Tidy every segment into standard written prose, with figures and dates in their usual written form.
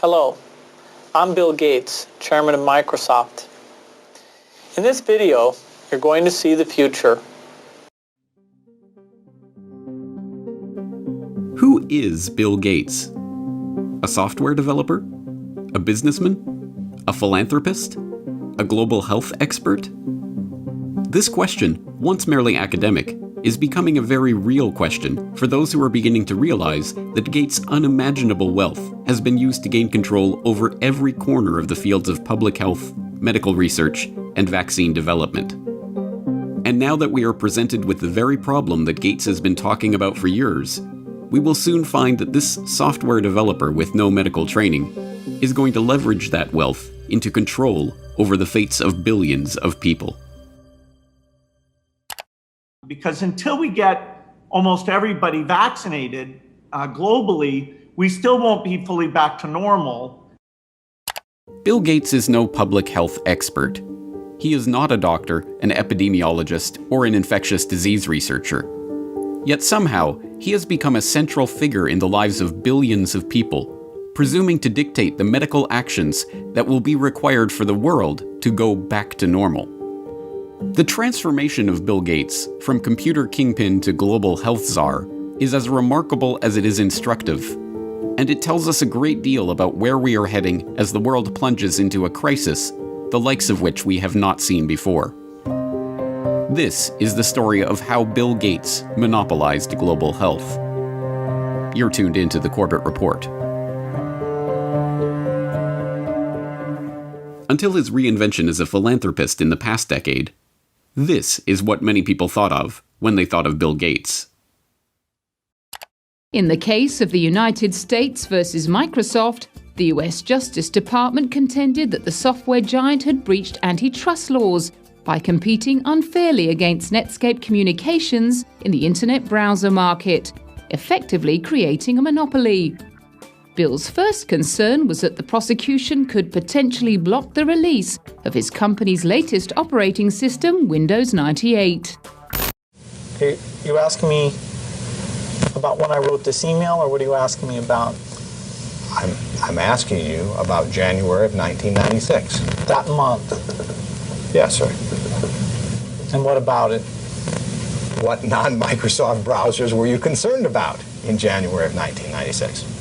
Hello, I'm Bill Gates, Chairman of Microsoft. In this video, you're going to see the future. Who is Bill Gates? A software developer? A businessman? A philanthropist? A global health expert? This question, once merely academic, is becoming a very real question for those who are beginning to realize that Gates' unimaginable wealth has been used to gain control over every corner of the fields of public health, medical research, and vaccine development. And now that we are presented with the very problem that Gates has been talking about for years, we will soon find that this software developer with no medical training is going to leverage that wealth into control over the fates of billions of people. Because until we get almost everybody vaccinated globally, we still won't be fully back to normal. Bill Gates is no public health expert. He is not a doctor, an epidemiologist, or an infectious disease researcher. Yet somehow, he has become a central figure in the lives of billions of people, presuming to dictate the medical actions that will be required for the world to go back to normal. The transformation of Bill Gates from computer kingpin to global health czar is as remarkable as it is instructive, and it tells us a great deal about where we are heading as the world plunges into a crisis, the likes of which we have not seen before. This is the story of how Bill Gates monopolized global health. You're tuned into the Corbett Report. Until his reinvention as a philanthropist in the past decade, this is what many people thought of when they thought of Bill Gates. In the case of the United States versus Microsoft, the US Justice Department contended that the software giant had breached antitrust laws by competing unfairly against Netscape Communications in the internet browser market, effectively creating a monopoly. Bill's first concern was that the prosecution could potentially block the release of his company's latest operating system, Windows 98. Okay, you asking me about when I wrote this email, or what are you asking me about? I'm asking you about January of 1996. That month. Yes, sir. And what about it? What non-Microsoft browsers were you concerned about in January of 1996?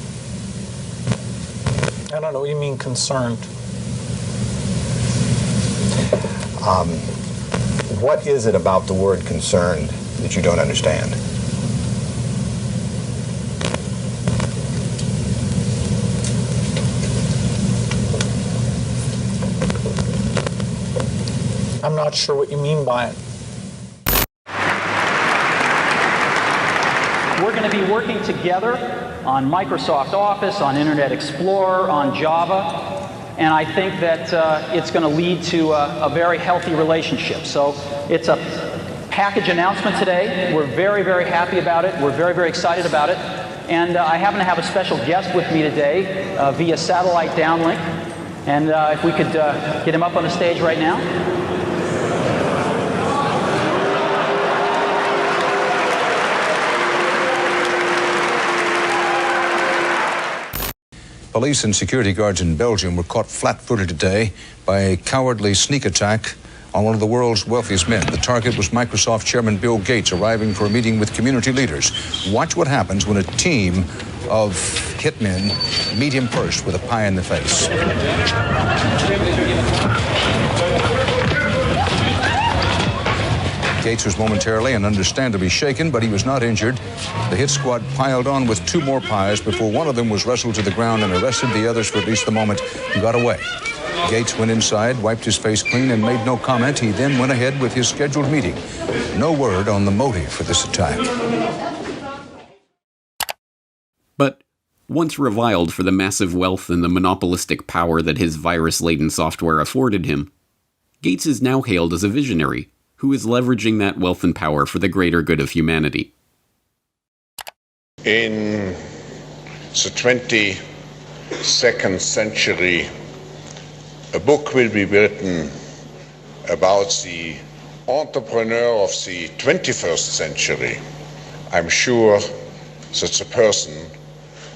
I don't know what you mean concerned. What is it about the word concerned that you don't understand? I'm not sure what you mean by it. We're going to be working together on Microsoft Office, on Internet Explorer, on Java, and I think that it's going to lead to a very healthy relationship. So it's a package announcement today. We're very, very happy about it. We're very, very excited about it. And I happen to have a special guest with me today via satellite downlink. And if we could get him up on the stage right now. Police and security guards in Belgium were caught flat-footed today by a cowardly sneak attack on one of the world's wealthiest men. The target was Microsoft Chairman Bill Gates, arriving for a meeting with community leaders. Watch what happens when a team of hitmen meet him first with a pie in the face. Gates was momentarily and understandably shaken, but he was not injured. The hit squad piled on with two more pies before one of them was wrestled to the ground and arrested. The others, for at least the moment, got away. Gates went inside, wiped his face clean, and made no comment. He then went ahead with his scheduled meeting. No word on the motive for this attack. But once reviled for the massive wealth and the monopolistic power that his virus-laden software afforded him, Gates is now hailed as a visionary who is leveraging that wealth and power for the greater good of humanity. In the 22nd century, a book will be written about the entrepreneur of the 21st century. I'm sure that the person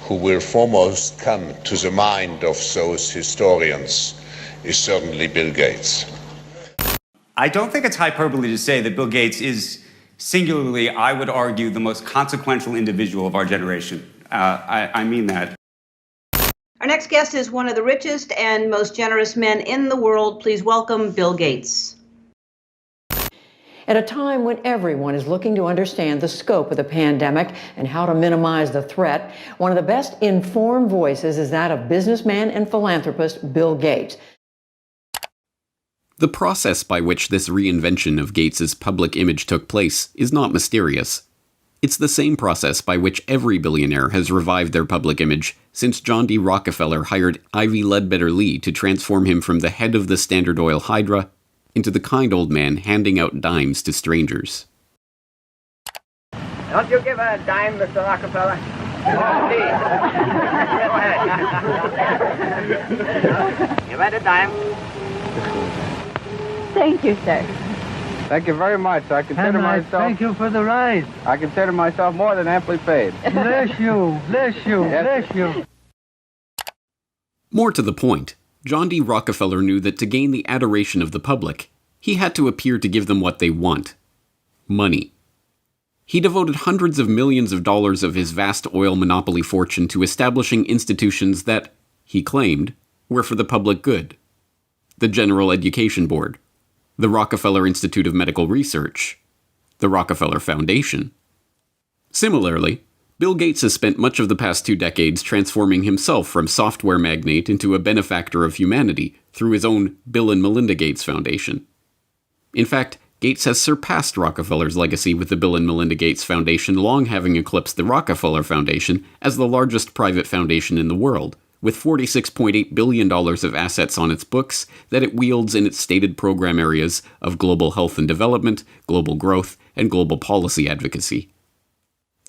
who will foremost come to the mind of those historians is certainly Bill Gates. I don't think it's hyperbole to say that Bill Gates is singularly, I would argue, the most consequential individual of our generation. I mean that. Our next guest is one of the richest and most generous men in the world. Please welcome Bill Gates. At a time when everyone is looking to understand the scope of the pandemic and how to minimize the threat, one of the best informed voices is that of businessman and philanthropist Bill Gates. The process by which this reinvention of Gates's public image took place is not mysterious. It's the same process by which every billionaire has revived their public image since John D. Rockefeller hired Ivy Ledbetter Lee to transform him from the head of the Standard Oil Hydra into the kind old man handing out dimes to strangers. Don't you give a dime, Mr. Rockefeller? Please. Go ahead. Give it a dime. Thank you, sir. Thank you very much. I consider myself... Thank you for the ride. I consider myself more than amply paid. Bless you, bless you, Yes. bless you. More to the point, John D. Rockefeller knew that to gain the adoration of the public, he had to appear to give them what they want: money. He devoted hundreds of millions of dollars of his vast oil monopoly fortune to establishing institutions that, he claimed, were for the public good. The General Education Board, the Rockefeller Institute of Medical Research, the Rockefeller Foundation. Similarly, Bill Gates has spent much of the past 2 decades transforming himself from software magnate into a benefactor of humanity through his own Bill and Melinda Gates Foundation. In fact, Gates has surpassed Rockefeller's legacy with the Bill and Melinda Gates Foundation, long having eclipsed the Rockefeller Foundation as the largest private foundation in the world, with $46.8 billion of assets on its books that it wields in its stated program areas of global health and development, global growth, and global policy advocacy.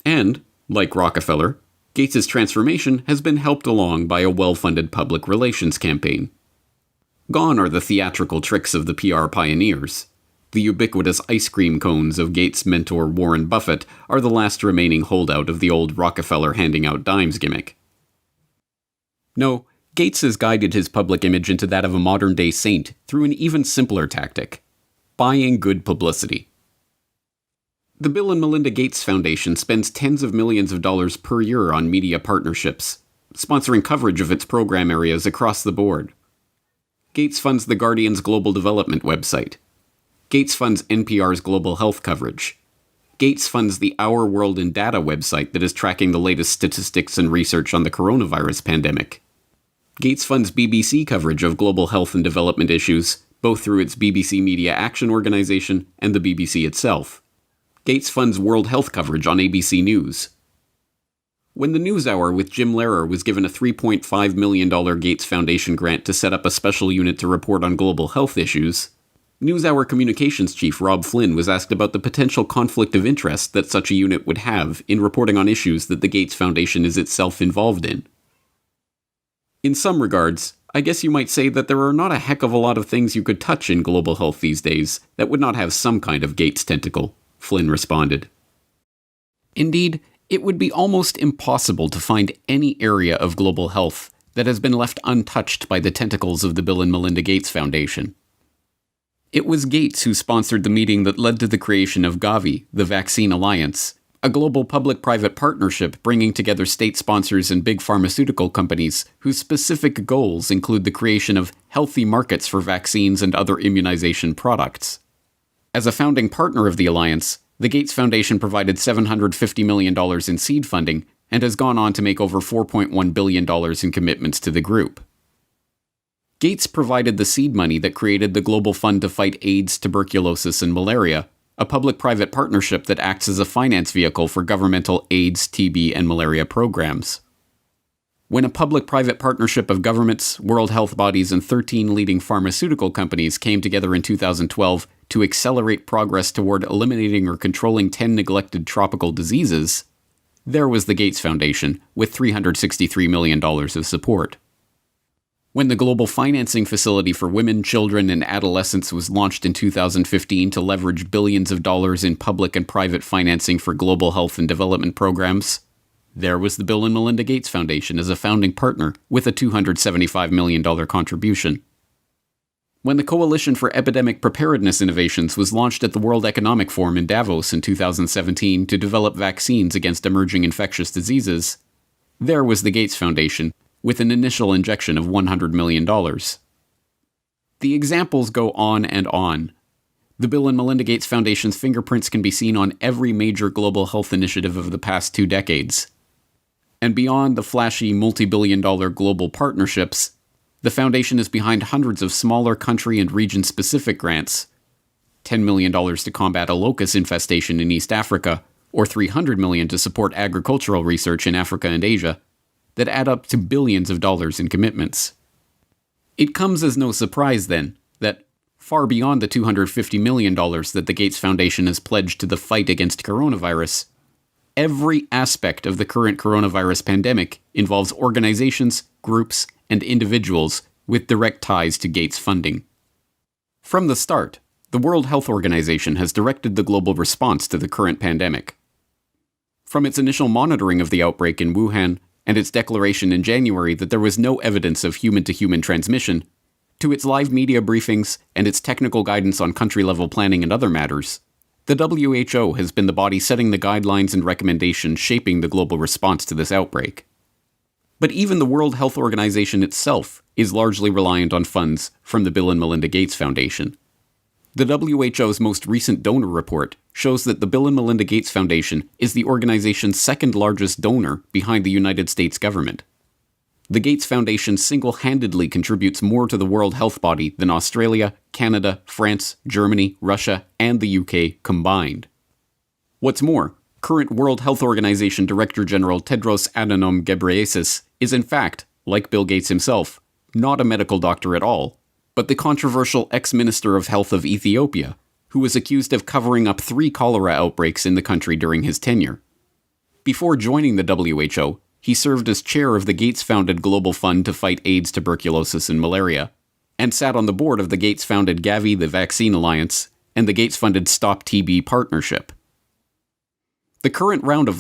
And, like Rockefeller, Gates's transformation has been helped along by a well-funded public relations campaign. Gone are the theatrical tricks of the PR pioneers. The ubiquitous ice cream cones of Gates' mentor Warren Buffett are the last remaining holdout of the old Rockefeller handing out dimes gimmick. No, Gates has guided his public image into that of a modern-day saint through an even simpler tactic: buying good publicity. The Bill and Melinda Gates Foundation spends tens of millions of dollars per year on media partnerships, sponsoring coverage of its program areas across the board. Gates funds The Guardian's global development website. Gates funds NPR's global health coverage. Gates funds the Our World in Data website that is tracking the latest statistics and research on the coronavirus pandemic. Gates funds BBC coverage of global health and development issues, both through its BBC Media Action Organization and the BBC itself. Gates funds World Health coverage on ABC News. When the NewsHour with Jim Lehrer was given a $3.5 million Gates Foundation grant to set up a special unit to report on global health issues, NewsHour communications chief Rob Flynn was asked about the potential conflict of interest that such a unit would have in reporting on issues that the Gates Foundation is itself involved in. In some regards, I guess you might say that there are not a heck of a lot of things you could touch in global health these days that would not have some kind of Gates tentacle, Flynn responded. Indeed, it would be almost impossible to find any area of global health that has been left untouched by the tentacles of the Bill and Melinda Gates Foundation. It was Gates who sponsored the meeting that led to the creation of Gavi, the Vaccine Alliance, a global public-private partnership bringing together state sponsors and big pharmaceutical companies whose specific goals include the creation of healthy markets for vaccines and other immunization products. As a founding partner of the alliance, the Gates Foundation provided $750 million in seed funding and has gone on to make over $4.1 billion in commitments to the group. Gates provided the seed money that created the Global Fund to Fight AIDS, Tuberculosis, and Malaria, a public-private partnership that acts as a finance vehicle for governmental AIDS, TB, and malaria programs. When a public-private partnership of governments, World Health bodies, and 13 leading pharmaceutical companies came together in 2012 to accelerate progress toward eliminating or controlling 10 neglected tropical diseases, there was the Gates Foundation, with $363 million of support. When the Global Financing Facility for Women, Children, and Adolescents was launched in 2015 to leverage billions of dollars in public and private financing for global health and development programs, There was the Bill and Melinda Gates Foundation as a founding partner with a $275 million contribution. When the Coalition for Epidemic Preparedness Innovations was launched at the World Economic Forum in Davos in 2017 to develop vaccines against emerging infectious diseases, there was the Gates Foundation with an initial injection of $100 million. The examples go on and on. The Bill and Melinda Gates Foundation's fingerprints can be seen on every major global health initiative of the past 2 decades. And beyond the flashy multi-billion-dollar global partnerships, the foundation is behind hundreds of smaller country and region-specific grants, $10 million to combat a locust infestation in East Africa, or $300 million to support agricultural research in Africa and Asia, that add up to billions of dollars in commitments. It comes as no surprise, then, that far beyond the $250 million that the Gates Foundation has pledged to the fight against coronavirus, every aspect of the current coronavirus pandemic involves organizations, groups, and individuals with direct ties to Gates funding. From the start, the World Health Organization has directed the global response to the current pandemic. From its initial monitoring of the outbreak in Wuhan and its declaration in January that there was no evidence of human-to-human transmission, to its live media briefings and its technical guidance on country-level planning and other matters, the WHO has been the body setting the guidelines and recommendations shaping the global response to this outbreak. But even the World Health Organization itself is largely reliant on funds from the Bill and Melinda Gates Foundation. The WHO's most recent donor report shows that the Bill and Melinda Gates Foundation is the organization's second largest donor behind the United States government. The Gates Foundation single-handedly contributes more to the World Health Body than Australia, Canada, France, Germany, Russia, and the UK combined. What's more, current World Health Organization Director General Tedros Adhanom Ghebreyesus is in fact, like Bill Gates himself, not a medical doctor at all, but the controversial ex-Minister of Health of Ethiopia, who was accused of covering up 3 cholera outbreaks in the country during his tenure. Before joining the WHO, he served as chair of the Gates-founded Global Fund to fight AIDS, tuberculosis, and malaria, and sat on the board of the Gates-founded Gavi, the Vaccine Alliance, and the Gates-funded Stop TB Partnership. The current round of